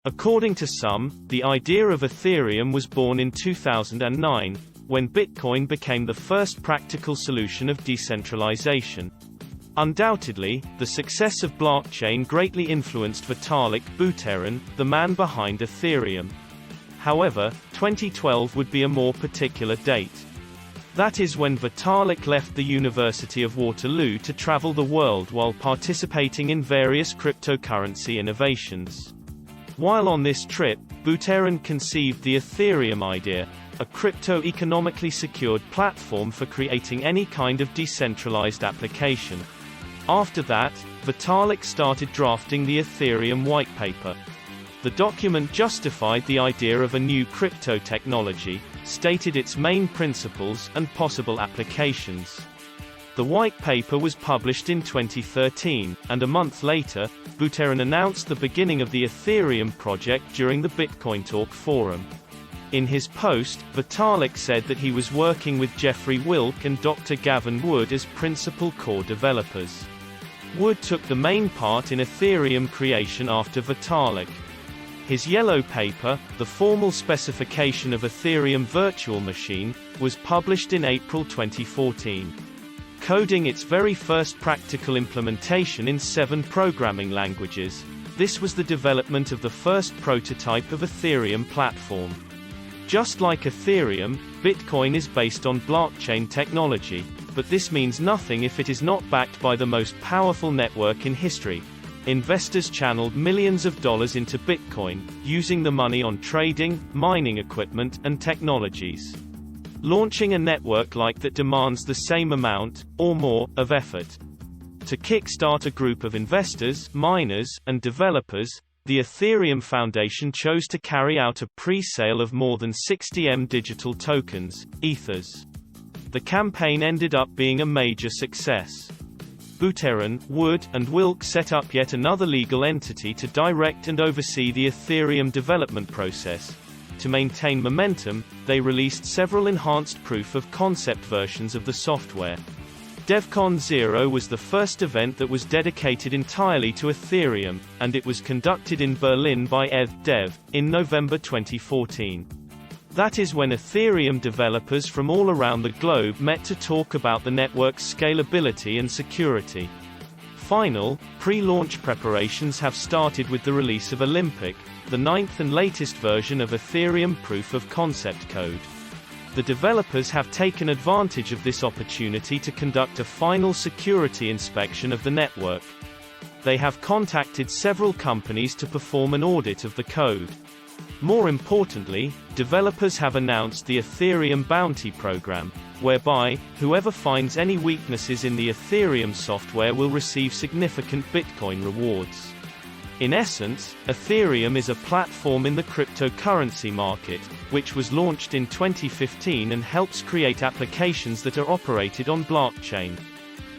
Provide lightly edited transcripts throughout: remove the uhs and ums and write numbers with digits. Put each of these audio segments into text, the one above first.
According to some, the idea of Ethereum was born in 2009, when Bitcoin became the first practical solution of decentralization. Undoubtedly, the success of blockchain greatly influenced Vitalik Buterin, the man behind Ethereum. However, 2012 would be a more particular date. That is when Vitalik left the University of Waterloo to travel the world while participating in various cryptocurrency innovations. While on this trip, Buterin conceived the Ethereum idea, a crypto-economically secured platform for creating any kind of decentralized application. After that, Vitalik started drafting the Ethereum white paper. The document justified the idea of a new crypto technology, stated its main principles and possible applications. The white paper was published in 2013, and a month later, Buterin announced the beginning of the Ethereum project during the Bitcoin Talk forum. In his post, Vitalik said that he was working with Jeffrey Wilk and Dr. Gavin Wood as principal core developers. Wood took the main part in Ethereum creation after Vitalik. His yellow paper, the formal specification of Ethereum virtual machine, was published in April 2014. Coding its very first practical implementation in 7 programming languages, this was the development of the first prototype of Ethereum platform. Just like Ethereum, Bitcoin is based on blockchain technology, but this means nothing if it is not backed by the most powerful network in history. Investors channeled millions of dollars into Bitcoin, using the money on trading, mining equipment, and technologies. Launching a network like that demands the same amount, or more, of effort. To kickstart a group of investors, miners, and developers, the Ethereum Foundation chose to carry out a pre-sale of more than 60 digital tokens, Ethers. The campaign ended up being a major success. Buterin, Wood, and Wilk set up yet another legal entity to direct and oversee the Ethereum development process. To maintain momentum, they released several enhanced proof-of-concept versions of the software. DevCon 0 was the first event that was dedicated entirely to Ethereum, and it was conducted in Berlin by ETH in November 2014. That is when Ethereum developers from all around the globe met to talk about the network's scalability and security. Final, pre-launch preparations have started with the release of Olympic, the 9th and latest version of Ethereum proof-of-concept code. The developers have taken advantage of this opportunity to conduct a final security inspection of the network. They have contacted several companies to perform an audit of the code. More importantly, developers have announced the Ethereum Bounty Program, whereby, whoever finds any weaknesses in the Ethereum software will receive significant Bitcoin rewards. In essence, Ethereum is a platform in the cryptocurrency market, which was launched in 2015 and helps create applications that are operated on blockchain.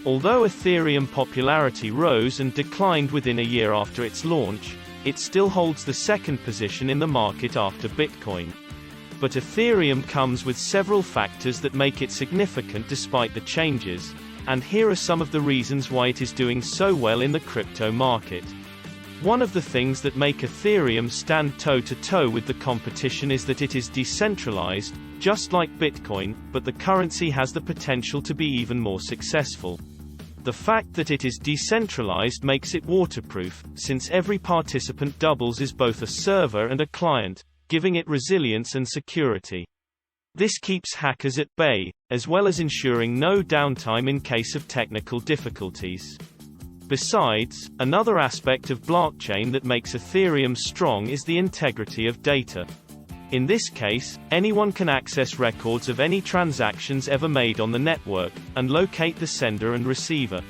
Although Ethereum popularity rose and declined within a year after its launch, it still holds the second position in the market after Bitcoin. But Ethereum comes with several factors that make it significant despite the changes, and here are some of the reasons why it is doing so well in the crypto market. One of the things that make Ethereum stand toe-to-toe with the competition is that it is decentralized, just like Bitcoin, but the currency has the potential to be even more successful. The fact that it is decentralized makes it waterproof, since every participant doubles as both a server and a client, giving it resilience and security. This keeps hackers at bay, as well as ensuring no downtime in case of technical difficulties. Besides, another aspect of blockchain that makes Ethereum strong is the integrity of data. In this case, anyone can access records of any transactions ever made on the network, and locate the sender and receiver.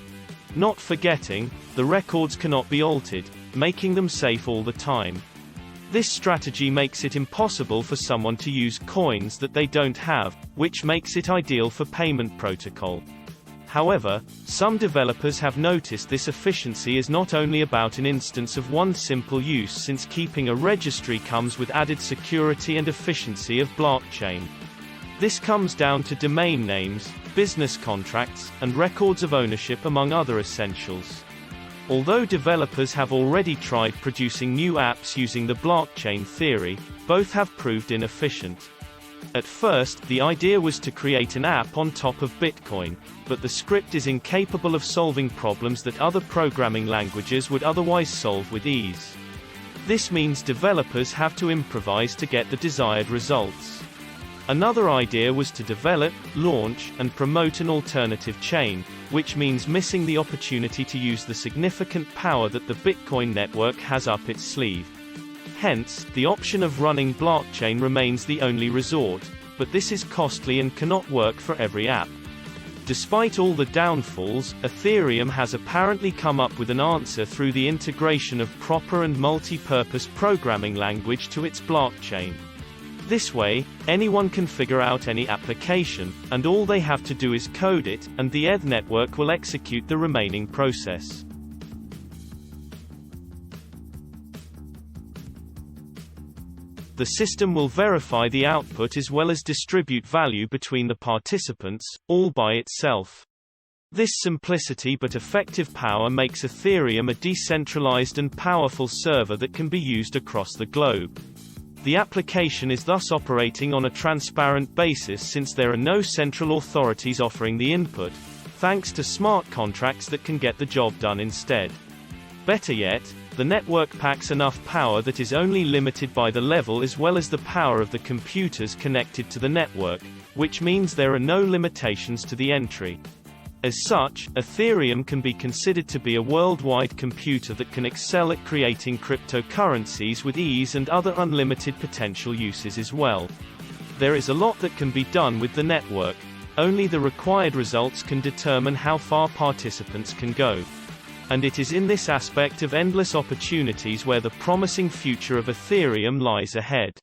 Not forgetting, the records cannot be altered, making them safe all the time. This strategy makes it impossible for someone to use coins that they don't have, which makes it ideal for payment protocol. However, some developers have noticed this efficiency is not only about an instance of one simple use, since keeping a registry comes with added security and efficiency of blockchain. This comes down to domain names, business contracts, and records of ownership among other essentials. Although developers have already tried producing new apps using the blockchain theory, both have proved inefficient. At first, the idea was to create an app on top of Bitcoin, but the script is incapable of solving problems that other programming languages would otherwise solve with ease. This means developers have to improvise to get the desired results. Another idea was to develop, launch, and promote an alternative chain, which means missing the opportunity to use the significant power that the Bitcoin network has up its sleeve. Hence, the option of running blockchain remains the only resort, but this is costly and cannot work for every app. Despite all the downfalls, Ethereum has apparently come up with an answer through the integration of proper and multi-purpose programming language to its blockchain. This way, anyone can figure out any application, and all they have to do is code it, and the ETH network will execute the remaining process. The system will verify the output as well as distribute value between the participants, all by itself. This simplicity but effective power makes Ethereum a decentralized and powerful server that can be used across the globe. The application is thus operating on a transparent basis since there are no central authorities offering the input, thanks to smart contracts that can get the job done instead. Better yet, the network packs enough power that is only limited by the level as well as the power of the computers connected to the network, which means there are no limitations to the entry. As such, Ethereum can be considered to be a worldwide computer that can excel at creating cryptocurrencies with ease and other unlimited potential uses as well. There is a lot that can be done with the network. Only the required results can determine how far participants can go. And it is in this aspect of endless opportunities where the promising future of Ethereum lies ahead.